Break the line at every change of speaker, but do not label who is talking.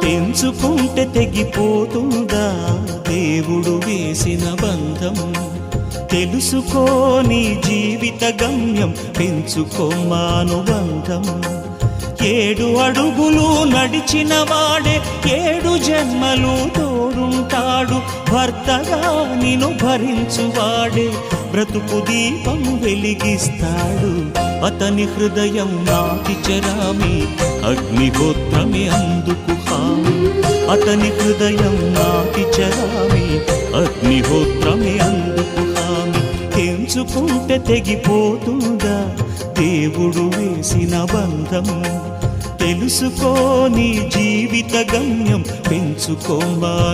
తెంచుకుంటే తెగిపోతుందా దేవుడు వేసిన బంధం? తెలుసుకో నీ జీవిత గమ్యం, పెంచుకోమానుబంధం. 7 అడుగులు నడిచిన వాడే 7 జన్మలు తోడుంటాడు. భర్తగా నిన్ను భరించువాడే బ్రతుకు దీపం వెలిగిస్తాడు. అతని హృదయం నాటి చెరామి, అగ్నిహోత్రమే అందుకు హామీ. అతని హృదయం నాటి చెరామి, అగ్నిహోత్రమే అందుకు హామీ. తెంచుకుంటే తెగిపోతుందా దేవుడు వేసిన బంధం? తెలుసుకో నీ జీవిత గమ్యం, పెంచుకోమానుబంధం.